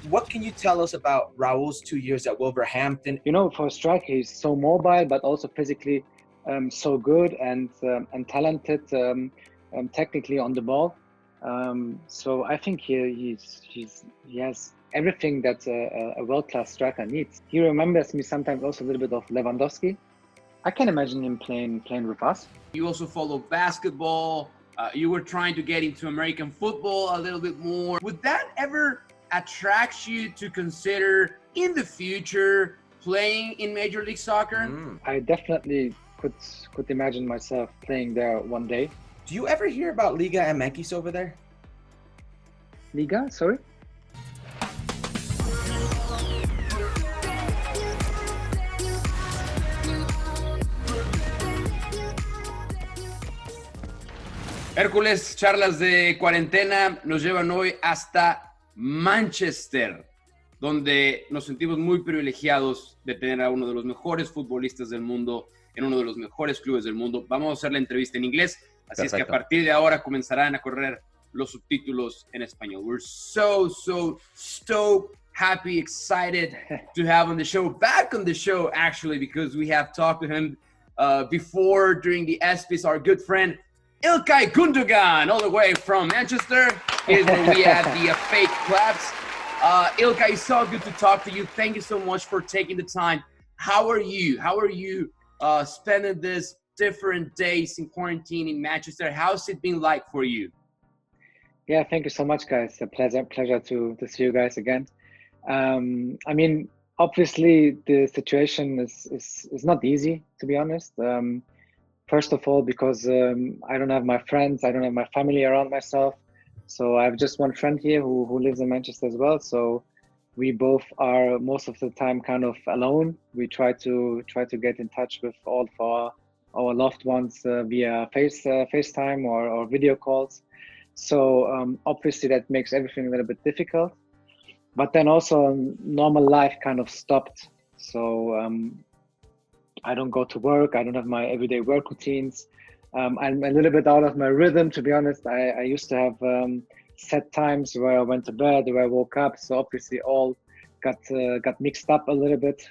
What can you tell us about Raúl's 2 years at Wolverhampton? You know, for a striker, he's so mobile, but also physically so good and talented technically on the ball. So I think he has everything that a world-class striker needs. He remembers me sometimes also a little bit of Lewandowski. I can imagine him playing with us. You also follow basketball. You were trying to get into American football a little bit more. Would that ever attract you to consider in the future playing in Major League Soccer? I definitely could imagine myself playing there one day. Do you ever hear about Liga MX over there? Liga, sorry? Hércules, charlas de cuarentena nos llevan hoy hasta Manchester, donde nos sentimos muy privilegiados de tener a uno de los mejores futbolistas del mundo en uno de los mejores clubes del mundo. Vamos a hacer la entrevista en inglés, así es que a partir de ahora comenzarán a correr los subtítulos en español. We're so stoked, happy, excited to have on the show, back on the show actually, because we have talked to him before during the ESPYs, our good friend İlkay Gündoğan, all the way from Manchester, is where we had the fake claps. İlkay, it's so good to talk to you. Thank you so much for taking the time. How are you? How are you spending this different days in quarantine in Manchester? How's it been like for you? Yeah, thank you so much, guys. A pleasure to see you guys again. I mean, obviously the situation is not easy, to be honest. First of all, because I don't have my friends, I don't have my family around myself. So I have just one friend here who lives in Manchester as well. So we both are most of the time kind of alone. We try to get in touch with all of our loved ones via FaceTime or video calls. So obviously that makes everything a little bit difficult. But then also normal life kind of stopped. So I don't go to work. I don't have my everyday work routines. I'm a little bit out of my rhythm, to be honest. I used to have set times where I went to bed, where I woke up. So obviously all got mixed up a little bit.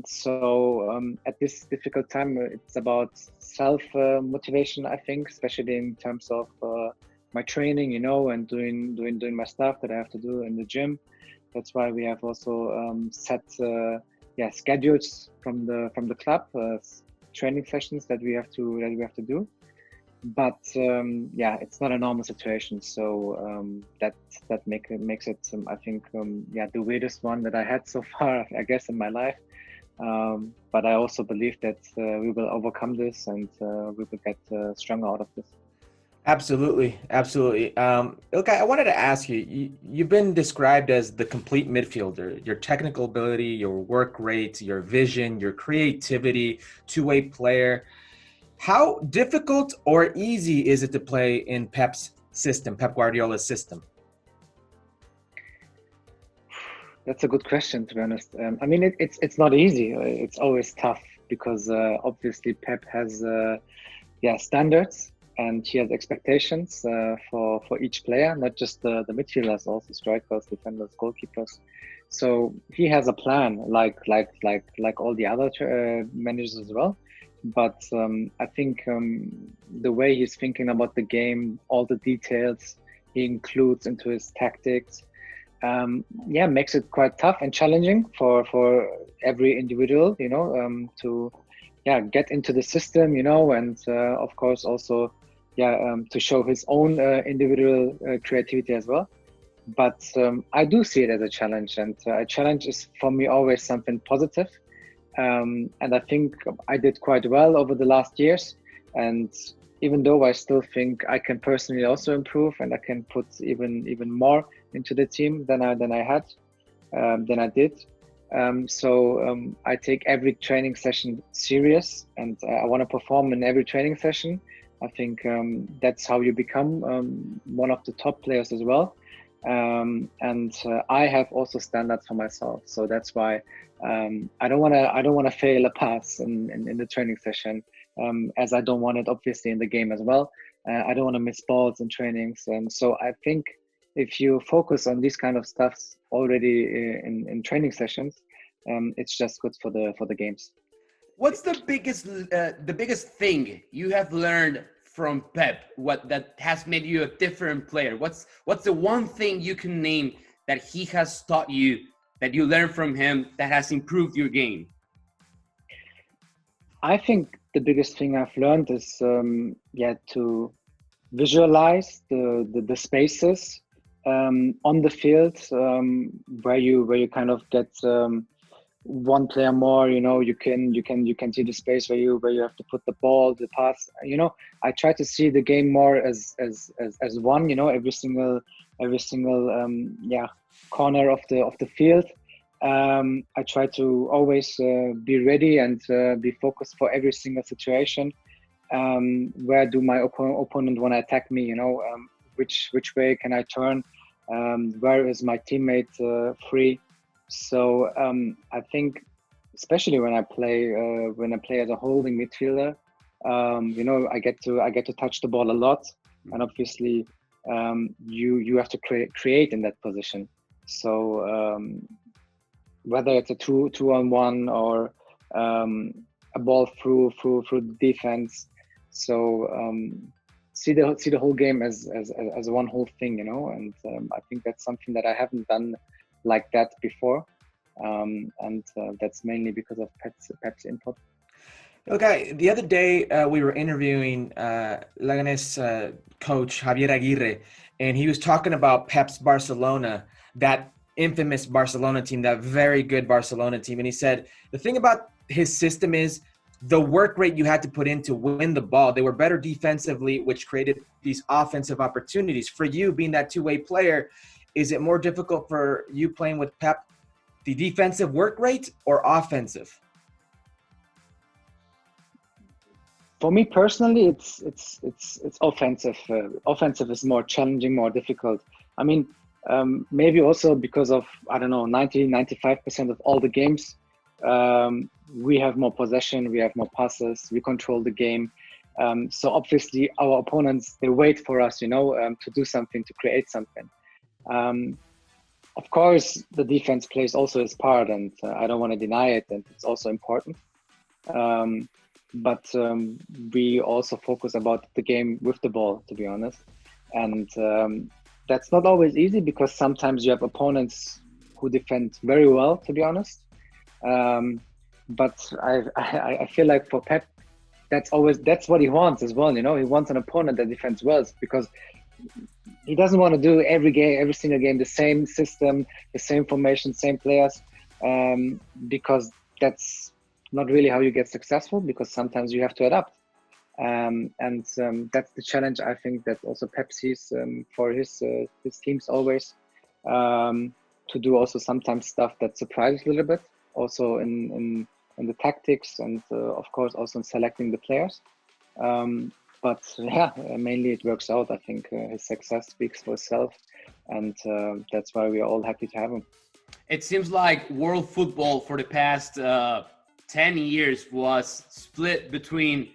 So at this difficult time, it's about self motivation, I think, especially in terms of my training, you know, and doing my stuff that I have to do in the gym. That's why we have also set schedules from the club, training sessions that we have to do. But it's not a normal situation, so that makes it I think the weirdest one that I had so far, I guess, in my life. But I also believe that we will overcome this and we will get stronger out of this. Absolutely. İlkay, I wanted to ask you, you've been described as the complete midfielder. Your technical ability, your work rate, your vision, your creativity, two-way player. How difficult or easy is it to play in Pep's system, Pep Guardiola's system? That's a good question, to be honest. I mean, it's not easy. It's always tough because obviously Pep has standards. And he has expectations for each player, not just the midfielders, also strikers, defenders, goalkeepers. So he has a plan, like all the other managers as well. But I think the way he's thinking about the game, all the details he includes into his tactics, makes it quite tough and challenging for every individual, you know, to get into the system, you know, and of course also to show his own individual creativity as well. But I do see it as a challenge, and a challenge is for me always something positive. And I think I did quite well over the last years. And even though I still think I can personally also improve, and I can put even more into the team than I did. So I take every training session serious, and I want to perform in every training session. I think that's how you become one of the top players as well. And I have also standards for myself, so that's why I don't want to fail a pass in the training session, as I don't want it obviously in the game as well. I don't want to miss balls in trainings, and so I think if you focus on these kind of stuffs already in training sessions, it's just good for the games. What's the biggest thing you have learned from Pep? What that has made you a different player? What's the one thing you can name that he has taught you, that you learned from him, that has improved your game? I think the biggest thing I've learned is to visualize the spaces on the field, where you kind of get one player more. You can see the space where you have to put the ball, the pass. I try to see the game more as one. Every single corner of the field. I try to always be ready and be focused for every single situation. Where do my opponent want to attack me? Which way can I turn? Where is my teammate free? So I think, especially when I play as a holding midfielder, I get to touch the ball a lot, and obviously you have to create in that position. So whether it's a 2-on-1 or a ball through the defense, so see the whole game as one whole thing, and I think that's something that I haven't done like that before, and that's mainly because of Pep's input. Okay, the other day we were interviewing Leganés coach Javier Aguirre, and he was talking about Pep's Barcelona, that infamous Barcelona team, that very good Barcelona team. And he said the thing about his system is the work rate you had to put in to win the ball. They were better defensively, which created these offensive opportunities. For you, being that two-way player, is it more difficult for you playing with Pep, the defensive work rate or offensive? For me personally, it's offensive. Offensive is more challenging, more difficult. I mean, maybe also because of, 90-95% of all the games, we have more possession, we have more passes, we control the game. So obviously our opponents, they wait for us, to do something, to create something. Of course, the defense plays also its part, and I don't want to deny it, and it's also important. But we also focus about the game with the ball, to be honest. And that's not always easy, because sometimes you have opponents who defend very well, to be honest. But I feel like for Pep, that's what he wants as well. He wants an opponent that defends well, because he doesn't want to do every single game the same system, the same formation, same players, because that's not really how you get successful, because sometimes you have to adapt. And that's the challenge, I think, that also Pep sees for his teams always, to do also sometimes stuff that surprises a little bit, also in the tactics, and of course also in selecting the players. But yeah, mainly it works out. I think his success speaks for itself, and that's why we are all happy to have him. It seems like world football for the past 10 years was split between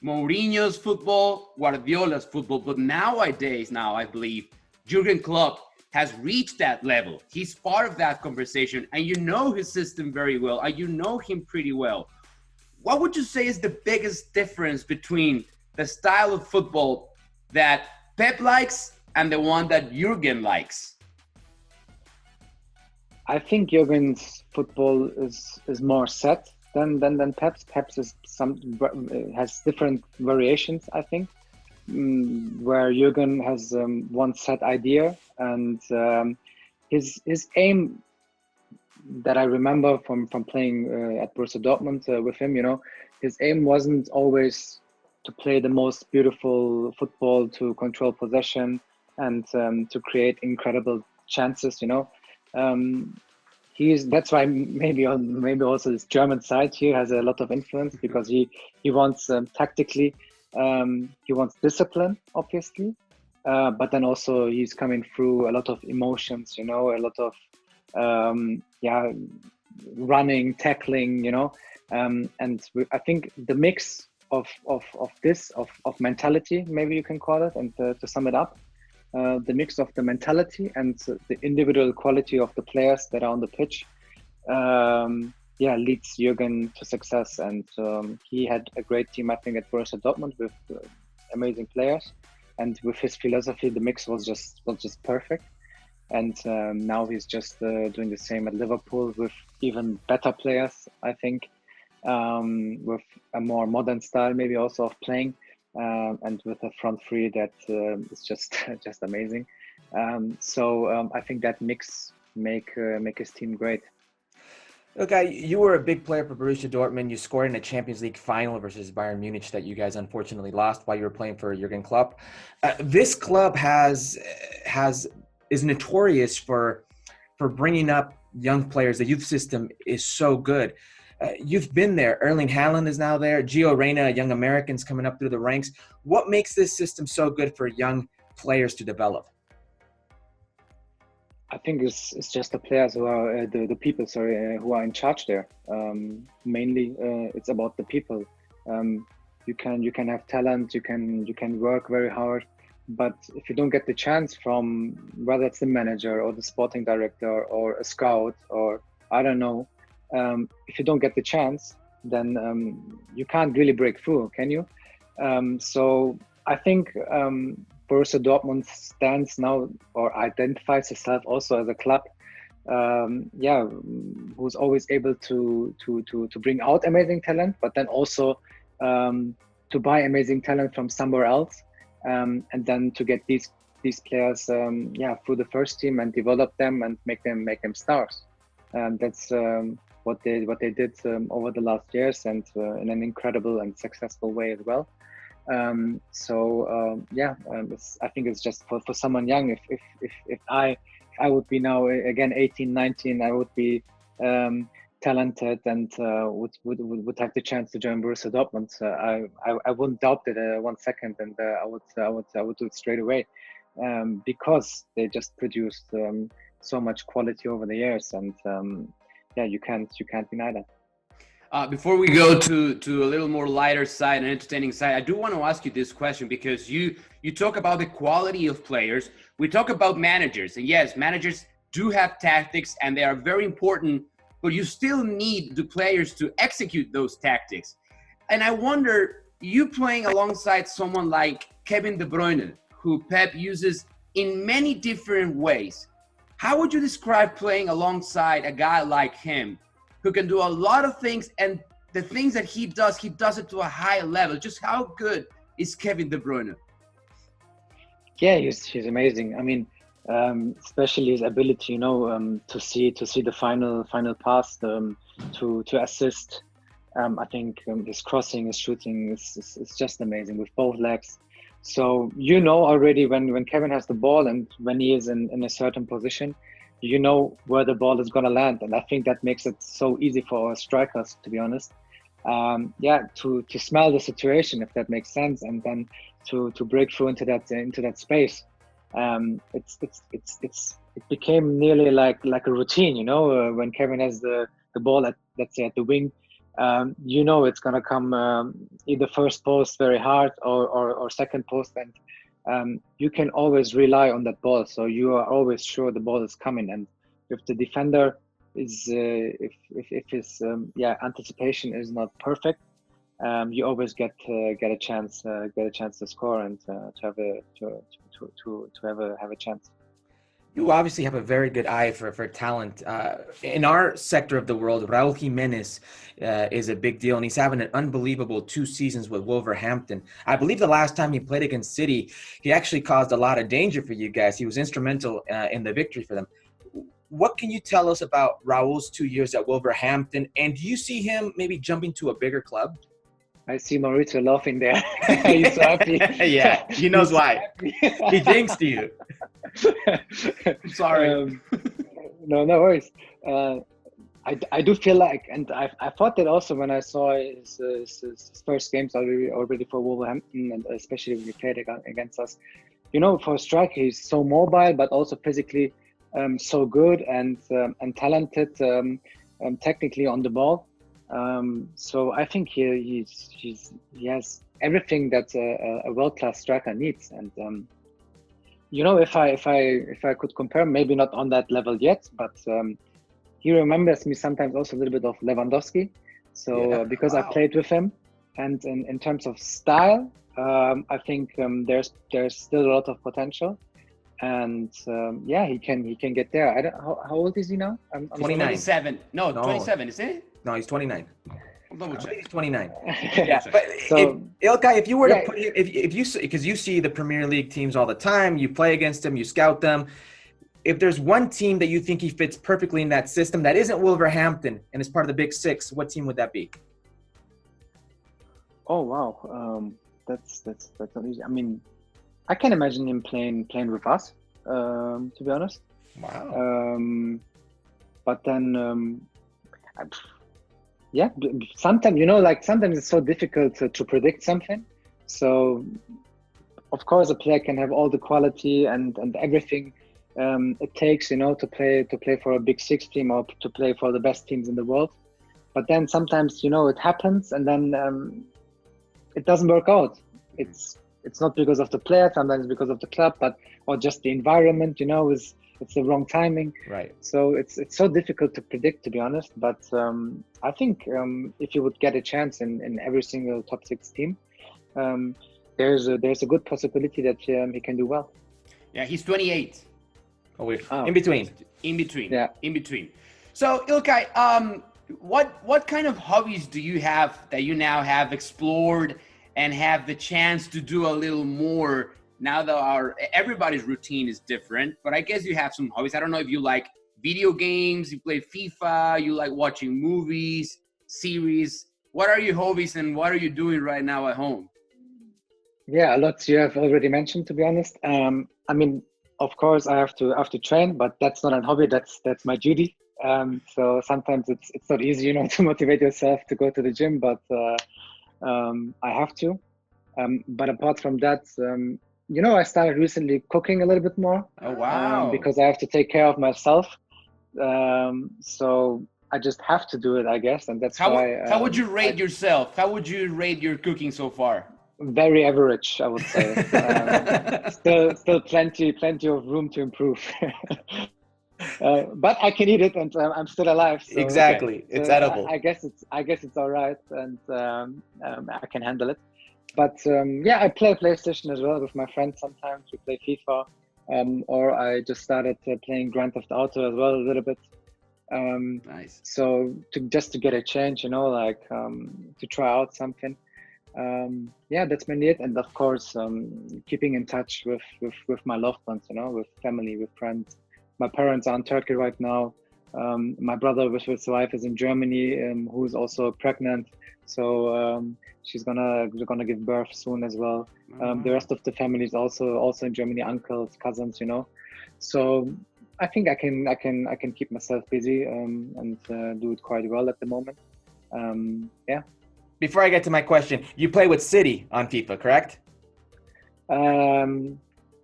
Mourinho's football, Guardiola's football, but nowadays, I believe Jurgen Klopp has reached that level. He's part of that conversation, and you know his system very well, and you know him pretty well. What would you say is the biggest difference between the style of football that Pep likes and the one that Jurgen likes? I think Jurgen's football is more set than Pep's. Pep's has different variations, I think, where Jurgen has one set idea, and his aim that I remember from playing at Borussia Dortmund with him, his aim wasn't always to play the most beautiful football, to control possession, and to create incredible chances. That's why maybe also his German side here has a lot of influence, because he wants tactically, he wants discipline, obviously, but then also he's coming through a lot of emotions, a lot of running, tackling, and I think the mix of mentality, maybe you can call it, and to sum it up, the mix of the mentality and the individual quality of the players that are on the pitch, leads Jürgen to success. And he had a great team, I think, at Borussia Dortmund with amazing players, and with his philosophy, the mix was just perfect. And now he's just doing the same at Liverpool with even better players, I think, with a more modern style, maybe also of playing, and with a front three that is just amazing. I think that mix make his team great. Okay, you were a big player for Borussia Dortmund. You scored in a Champions League final versus Bayern Munich that you guys unfortunately lost while you were playing for Jurgen Klopp. This club is notorious for bringing up young players. The youth system is so good. You've been there. Erling Haaland is now there. Gio Reyna, young Americans coming up through the ranks. What makes this system so good for young players to develop? I think it's just the players who are the people, who are in charge there. Mainly, it's about the people. You can have talent, you can work very hard, but if you don't get the chance from whether it's the manager or the sporting director or a scout or I don't know, if you don't get the chance, then you can't really break through, can you? So I think Borussia Dortmund stands now or identifies itself also as a club, who's always able to bring out amazing talent, but then also to buy amazing talent from somewhere else, and then to get these players through the first team and develop them and make them stars. That's what they did over the last years, and in an incredible and successful way as well. I think it's just for someone young. If I would be now again 18, 19, I would be talented and would have the chance to join Borussia Dortmund. I wouldn't doubt it 1 second, and I would do it straight away, because they just produced so much quality over the years, and you can't deny that. Before we go to a little more lighter side and entertaining side, I do want to ask you this question, because you talk about the quality of players. We talk about managers, and yes, managers do have tactics and they are very important, but you still need the players to execute those tactics. And I wonder, you playing alongside someone like Kevin De Bruyne, who Pep uses in many different ways, how would you describe playing alongside a guy like him, who can do a lot of things, and the things that he does it to a high level? Just how good is Kevin De Bruyne? Yeah, he's amazing. I mean, especially his ability, to see the final pass, to assist. I think his crossing, his shooting is just amazing with both legs. So already when Kevin has the ball and when he is in a certain position, where the ball is going to land. And I think that makes it so easy for our strikers, to be honest. To smell the situation, if that makes sense, and then to break through into that space. It became nearly like a routine, when Kevin has the ball at, let's say, at the wing, it's going to come either first post very hard or second post, and you can always rely on that ball, so you are always sure the ball is coming. And if the defender is if his anticipation is not perfect, you always get a chance to score and to have a chance. You obviously have a very good eye for talent. In our sector of the world, Raúl Jiménez is a big deal, and he's having an unbelievable 2 seasons with Wolverhampton. I believe the last time he played against City, he actually caused a lot of danger for you guys. He was instrumental in the victory for them. What can you tell us about Raúl's 2 years at Wolverhampton, and do you see him maybe jumping to a bigger club? I see Maurizio laughing there. He's so happy. Yeah, he knows why. He jinxed you. Sorry. No worries. I do feel like, and I thought that also when I saw his first games already for Wolverhampton, and especially when he played against us. For a striker, he's so mobile, but also physically so good and talented, technically on the ball. So I think he has everything that a world-class striker needs, and if I could compare, maybe not on that level yet, but he remembers me sometimes also a little bit of Lewandowski. So because I played with him, and in terms of style, I think there's still a lot of potential, and he can get there. I don't. How old is he now? I'm 29. 27. No, 27, is it? No, he's 29. I'll double I think check. he's 29. Yeah, but So, Ilkay, if you were to put him, if you, because you see the Premier League teams all the time, you play against them, you scout them. If there's one team that you think he fits perfectly in that system that isn't Wolverhampton and is part of the Big Six, what team would that be? oh wow, that's not easy. I mean, I can imagine him playing with us. To be honest. Wow. But then, sometimes sometimes it's so difficult to predict something. So, of course, a player can have all the quality and everything it takes, to play for a Big Six team or to play for the best teams in the world. But then sometimes, it happens, and then it doesn't work out. It's not because of the player, sometimes because of the club, or just the environment, it's the wrong timing. Right. So it's so difficult to predict, to be honest. But I think if you would get a chance in every single top six team, there's a good possibility that he can do well. Yeah, he's 28. Oh, wait. In between. In between. Yeah. In between. So, Ilkay, what kind of hobbies do you have that you now have explored and have the chance to do a little more now that everybody's routine is different? But I guess you have some hobbies. I don't know if you like video games, you play FIFA, you like watching movies, series. What are your hobbies and what are you doing right now at home? Yeah, a lot you have already mentioned, to be honest. I mean, of course, I have to train, but that's not a hobby. That's my duty. So sometimes it's not easy, to motivate yourself to go to the gym, but I have to. But apart from that, I started recently cooking a little bit more. Oh, wow. Because I have to take care of myself. So I just have to do it, I guess, and that's why. How would you rate yourself? How would you rate your cooking so far? Very average, I would say. Still plenty of room to improve. But I can eat it, and I'm still alive. So, exactly, it's edible. I guess it's all right, and I can handle it. But I play PlayStation as well with my friends sometimes. We play FIFA, or I just started playing Grand Theft Auto as well a little bit. Nice. So to get a change, to try out something. That's mainly it, and of course, keeping in touch with my loved ones, with family, with friends. My parents are in Turkey right now. My brother with his wife is in Germany, who is also pregnant. So she's gonna give birth soon as well. The rest of the family is also in Germany, uncles, cousins, So I think I can keep myself busy and do it quite well at the moment. Before I get to my question, you play with City on FIFA, correct?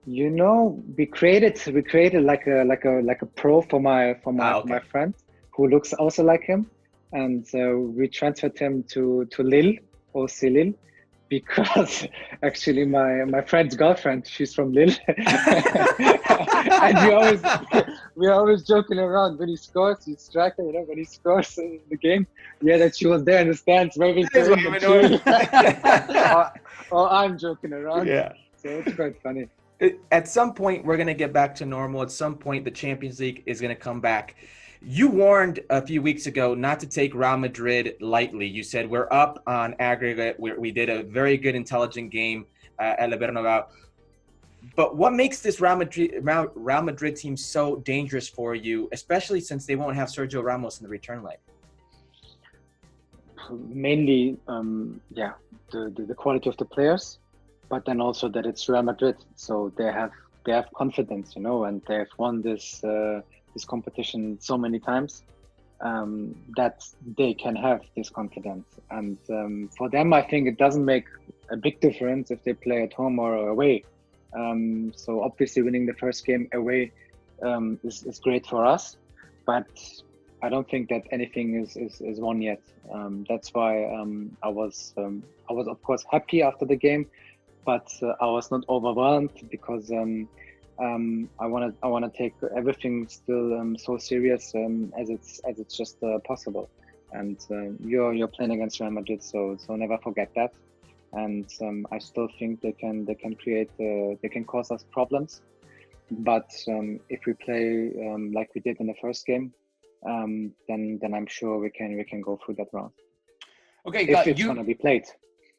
We created like a pro for my my friend who looks also like him, and we transferred him to Lille or Lille, because actually my friend's girlfriend, she's from Lille. And we're always joking around when he scores, he's striker, when he scores in the game, that she was there in the stands waving to him. or I'm joking around. Yeah. So it's quite funny. At some point, we're going to get back to normal. At some point, the Champions League is going to come back. You warned a few weeks ago not to take Real Madrid lightly. You said we're up on aggregate. We did a very good, intelligent game at Le Bernabeu. But what makes this Real Madrid team so dangerous for you, especially since they won't have Sergio Ramos in the return leg? Mainly, the quality of the players, but then also that it's Real Madrid, so they have confidence, and they've won this competition so many times that they can have this confidence. And for them, I think it doesn't make a big difference if they play at home or away. So obviously, winning the first game away is great for us, but I don't think that anything is won yet. That's why I was of course happy after the game, but I was not overwhelmed because I wanna take everything still so serious as it's just possible. And you're playing against Real Madrid, so never forget that. And I still think they can cause us problems. But if we play like we did in the first game, then I'm sure we can go through that round. Okay, If it's gonna be played,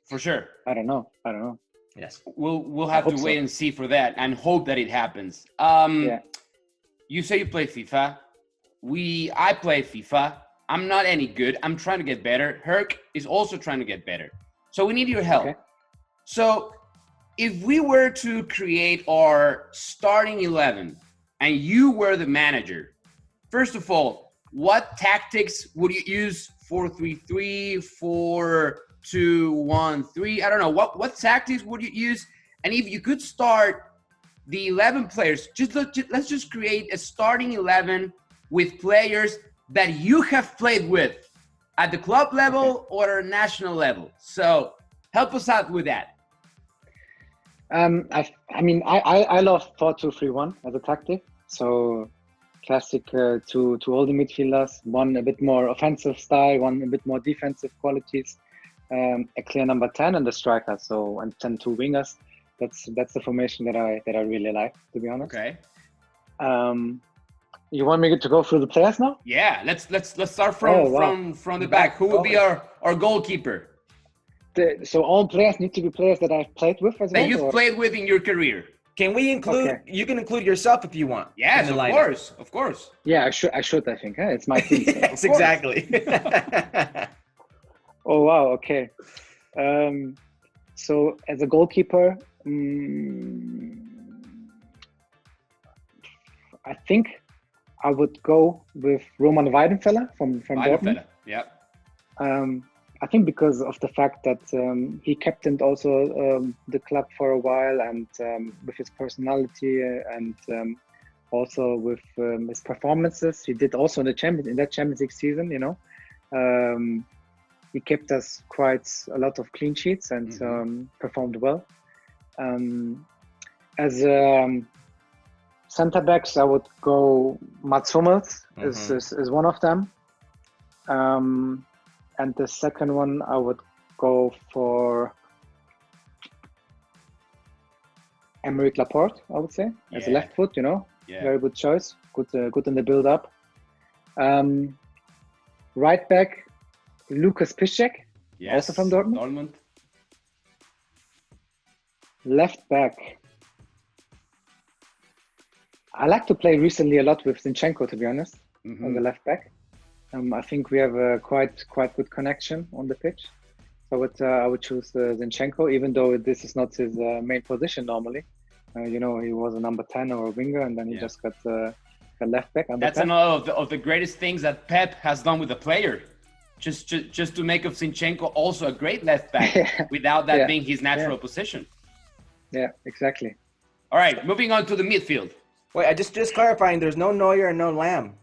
for sure. I don't know. Yes. We'll have to wait and see for that and hope that it happens. You say you play FIFA. I play FIFA. I'm not any good. I'm trying to get better. Herc is also trying to get better. So we need your help. Okay. So if we were to create our starting 11 and you were the manager, first of all, what tactics would you use? 4-3-3, 4-2-1-3. I don't know. What tactics would you use? And if you could start the 11 players, let's just create a starting 11 with players that you have played with at the club level or national level. So help us out with that. I love 4-2-3-1 as a tactic. So classic to all the midfielders, one a bit more offensive style, one a bit more defensive qualities, a clear number 10 and the striker. So and 2 wingers. That's the formation that I really like, to be honest. Okay. You want me to go through the players now? Yeah, let's start from the back. Who will be our goalkeeper? So all players need to be players that I've played with as well? That you've played with in your career. Can we include? You can include yourself if you want. Yes, of course. Yeah, I should. I think. Huh? It's my team. Yes, exactly. Oh wow. Okay. So as a goalkeeper, I think I would go with Roman Weidenfeller from Dortmund. Yeah. I think because of the fact that he captained also the club for a while, and with his personality and also with his performances, he did also in that Champions League season. He kept us quite a lot of clean sheets and performed well. As centre backs, I would go Mats Hummels is one of them. And the second one, I would go for Aymeric Laporte, I would say, as a left foot, very good choice. Good in the build-up. Right back, Lucas Piszczek, also from Dortmund. Left back, I like to play recently a lot with Zinchenko, to be honest, on the left back. I think we have a quite good connection on the pitch. So I would choose Zinchenko, even though this is not his main position normally. He was a number 10 or a winger, and then he just got left back. That's another of the greatest things that Pep has done with the player. Just to make of Zinchenko also a great left back without that being his natural position. Yeah, exactly. All right, moving on to the midfield. Wait, I just clarifying. There's no Neuer and no Lamb.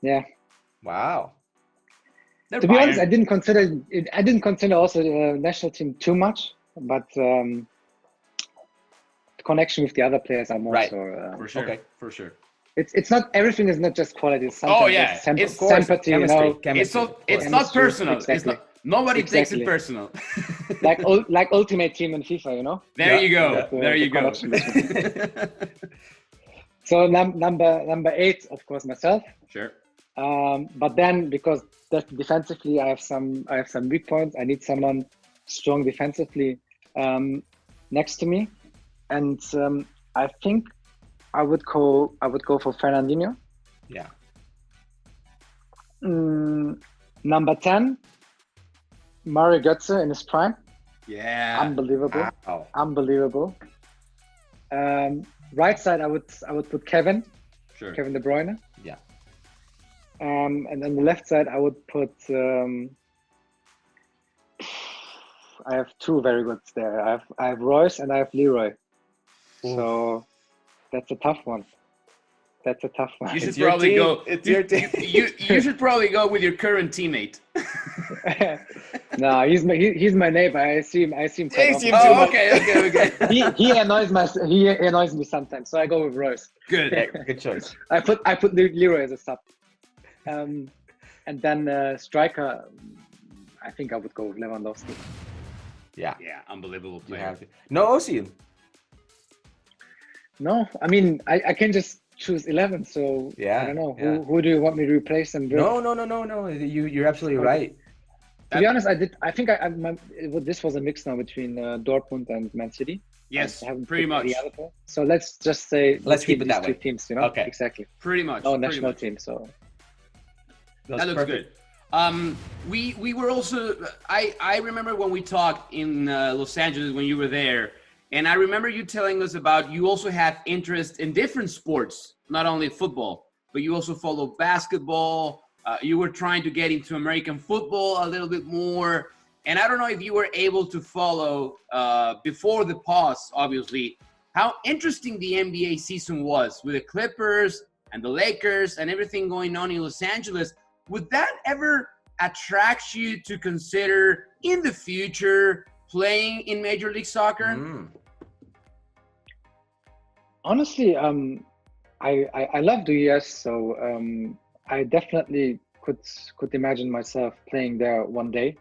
Yeah. Wow. They're to be honest, I didn't consider also the national team too much, but the connection with the other players are more so. For sure. Okay, for sure. It's not everything is not just quality. Sometimes it's sympathy. Chemistry. It's not personal. Exactly. Nobody takes it personal. like Ultimate Team in FIFA, There you go. There you go. So number 8, of course, myself. Sure. But then because defensively I have some weak points, I need someone strong defensively next to me, and I think I would go for Fernandinho. Yeah. Number 10, Mario Götze in his prime. Yeah. Unbelievable. Wow. Unbelievable. Right side, I would put Kevin. Sure. Kevin De Bruyne. Yeah. And then the left side, I would put. I have 2 very goods there. I have Royce and I have Leroy. Ooh. So that's a tough one. You should probably go. It's your team. You should probably go with your current teammate. No, he's my neighbor. I see him quite often. Oh, okay. He annoys me sometimes, so I go with Royce. Good. Yeah, good choice. I put Leroy as a sub. And then striker, I think I would go with Lewandowski. Yeah. Yeah, unbelievable You player. have to. No Ozil. No, I mean I can just choose 11. So Yeah, I don't know yeah. who do you want me to replace him with? No. You're absolutely right. To be honest, this was a mix now between Dortmund and Man City. Yes, I haven't pretty picked much. the other player. So let's just say Let's keep it these that two way. teams. You know, Okay. exactly. Pretty much. No pretty national much. team. So That looks good. We were also. I remember when we talked in Los Angeles when you were there, and I remember you telling us about you also have interest in different sports, not only football, but you also follow basketball. You were trying to get into American football a little bit more, and I don't know if you were able to follow before the pause, obviously, how interesting the NBA season was with the Clippers and the Lakers and everything going on in Los Angeles. Would that ever attract you to consider in the future playing in Major League Soccer? honestly, I love the US. So I definitely could imagine myself playing there one day.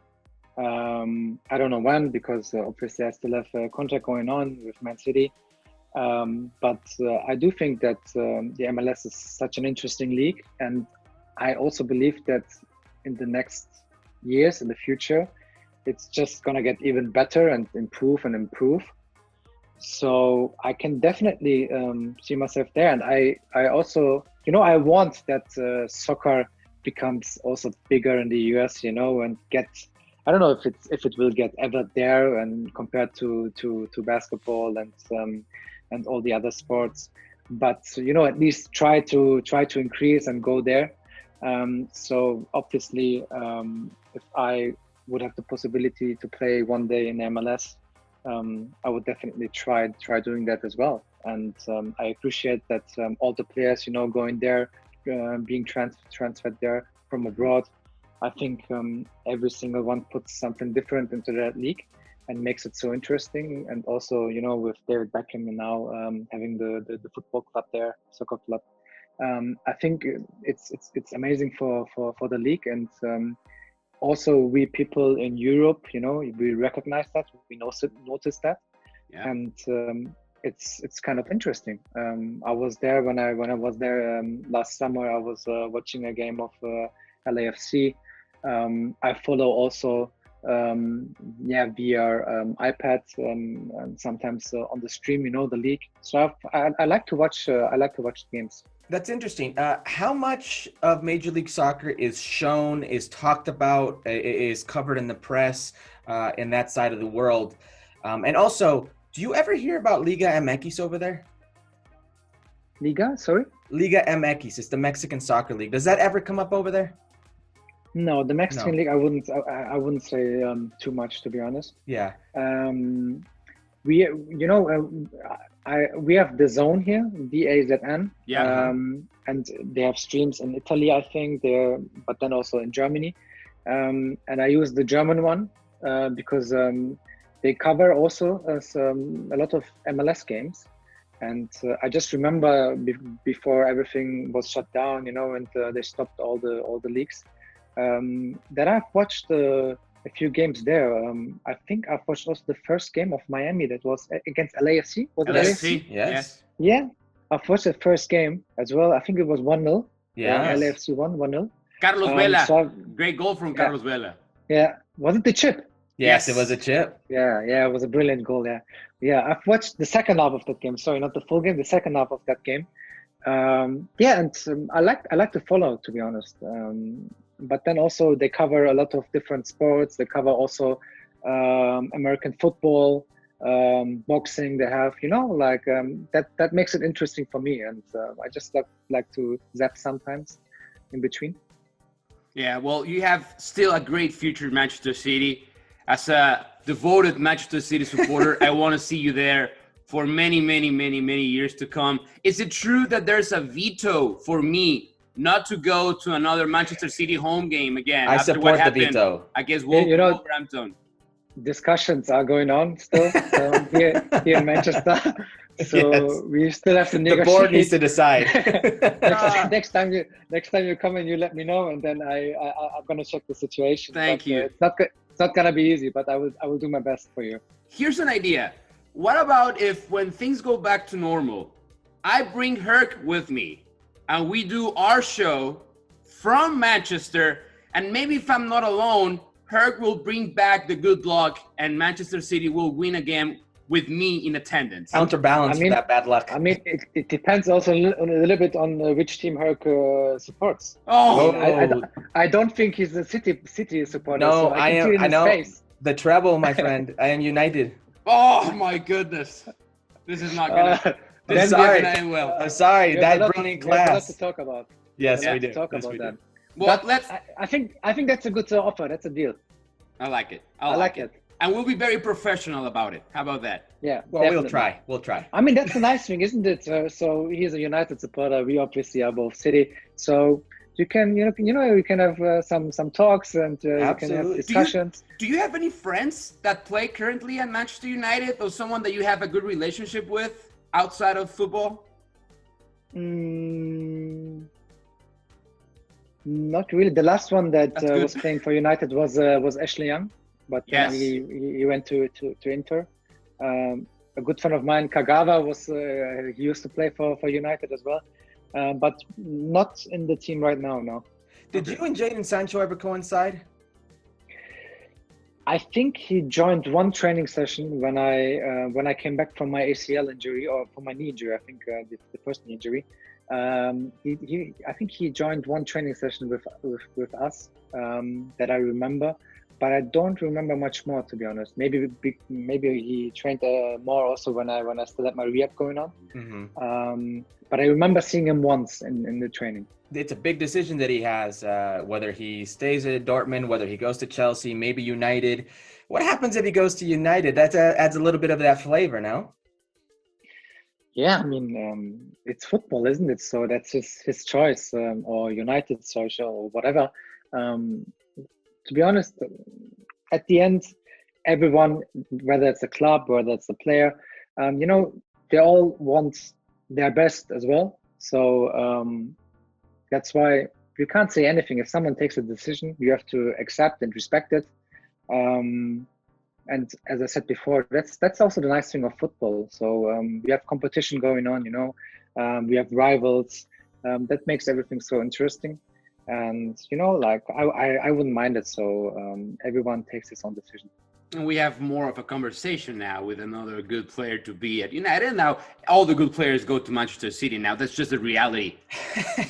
I don't know when, because obviously I still have a contract going on with Man City. But I do think that the MLS is such an interesting league, and I also believe that in the next years, in the future, it's just gonna get even better and improve. So I can definitely see myself there, and I also, I want that soccer becomes also bigger in the US, and get. I don't know if it will get ever there, and compared to basketball and all the other sports, but at least try to increase and go there. So obviously, if I would have the possibility to play one day in MLS, I would definitely try doing that as well. And I appreciate that all the players, going there, being transferred there from abroad. I think every single one puts something different into that league and makes it so interesting. And also, with David Beckham and now having the football club there, soccer club, I think it's amazing for the league. And also we people in Europe, we recognize that, we notice that, Yeah. and it's kind of interesting. I was there when I was there last summer. I was watching a game of LAFC. I follow also via iPad and sometimes on the stream, the league. So I like to watch games. That's interesting. How much of Major League Soccer is shown, is talked about, is covered in the press in that side of the world? And also, do you ever hear about Liga MX over there? Liga, sorry? Liga MX, it's the Mexican Soccer League. Does that ever come up over there? No, the Mexican league, I wouldn't say too much, to be honest. Yeah. We have the Zone here, DAZN. Yeah. And they have streams in Italy, I think, but then also in Germany. And I use the German one because they cover also a lot of MLS games. And I just remember before everything was shut down, and they stopped all the leagues. That I've watched a few games there. I think I've watched also the first game of Miami that was against LAFC. Was it LAFC? Yes. Yeah, I've watched the first game as well. I think it was 1-0. Yeah. LAFC won 1-0. Carlos Vela, so great goal from Carlos Vela. Yeah, was it the chip? Yes, it was a chip. Yeah, it was a brilliant goal. Yeah. I've watched the second half of that game. Sorry, not the full game. The second half of that game. And I like to follow, to be honest. But then also they cover a lot of different sports. They cover also American football, boxing. They have, that makes it interesting for me. And I just like to zap sometimes in between. Yeah, well, you have still a great future in Manchester City. As a devoted Manchester City supporter, I want to see you there for many, many, many, many years to come. Is it true that there's a veto for me not to go to another Manchester City home game again. I after support what the happened veto. against You know- Wolverhampton. Discussions are going on still here in Manchester. So Yes. we still have to The negotiate. board needs to decide. next time you come and you let me know, and then I'm gonna check the situation. Thank you. It's not gonna be easy, but I will do my best for you. Here's an idea. What about if when things go back to normal, I bring Herc with me and we do our show from Manchester, and maybe if I'm not alone, Herc will bring back the good luck and Manchester City will win again with me in attendance. Counterbalance I mean- that bad luck. I mean, it depends also a little bit on which team Herc supports. Oh, I don't think he's a City supporter. No, so I can am- see it in I his know. face. The treble, my friend. I am United. oh my goodness. This is not gonna, this is not sorry. gonna end well. I'm sorry, We have a that lot brilliant we have a lot class. to talk about. Yes, Yeah. we do. To talk Yes, about we do. that. Well, But let's, I think that's a good offer. That's a deal. I like it. I like it. And we'll be very professional about it. How about that? Yeah. Well, definitely. we'll try. We'll try. I mean, that's the nice thing, isn't it? So he's a United supporter. We obviously are both City. So you can, you can have some talks and you can Absolutely. have Do you- discussions. Do you have any friends that play currently at Manchester United, or someone that you have a good relationship with outside of football? Not really. The last one that That's good. was playing for United was Ashley Young, but Yes. he went to Inter. A good friend of mine, Kagawa, he used to play for United as well, but not in the team right now. No. Did you and Jadon Sancho ever coincide? I think he joined one training session when I came back from my ACL injury, or from my knee injury. I think the first knee injury. I think he joined one training session with us that I remember, but I don't remember much more, to be honest. Maybe he trained more also when I still had my rehab going on. Mm-hmm. But I remember seeing him once in the training. It's a big decision that he has, whether he stays at Dortmund, whether he goes to Chelsea, maybe United. What happens if he goes to United? That adds a little bit of that flavor, no? Yeah, I mean, it's football, isn't it? So that's his choice, or United's choice, or whatever. To be honest, at the end, everyone, whether it's a club, whether it's a player, they all want their best as well. So that's why you can't say anything. If someone takes a decision, you have to accept and respect it. And as I said before, that's also the nice thing of football. So we have competition going on, we have rivals. That makes everything so interesting. And I wouldn't mind it. So everyone takes his own decision. And we have more of a conversation now with another good player to be at United. Now, all the good players go to Manchester City now. That's just the reality.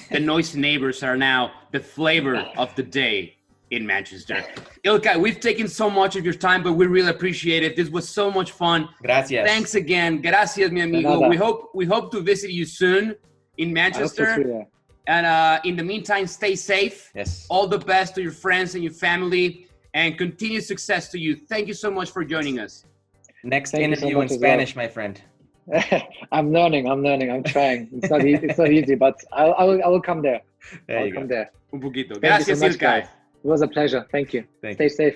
The noisy neighbors are now the flavor of the day in Manchester. İlkay, we've taken so much of your time, but we really appreciate it. This was so much fun. Gracias. Thanks again. Gracias, mi amigo. We hope to visit you soon in Manchester. I hope to see that. And in the meantime, stay safe. Yes. All the best to your friends and your family, and continued success to you. Thank you so much for joining us. Next Thank you so interview in much as Spanish, my friend. I'm learning. I'm trying. It's not easy. It's not easy, but I will come there. There I'll you come go. there. Un poquito. Thank you so Gracias, much, İlkay. guys. It was a pleasure. Thank you. Thank Stay safe.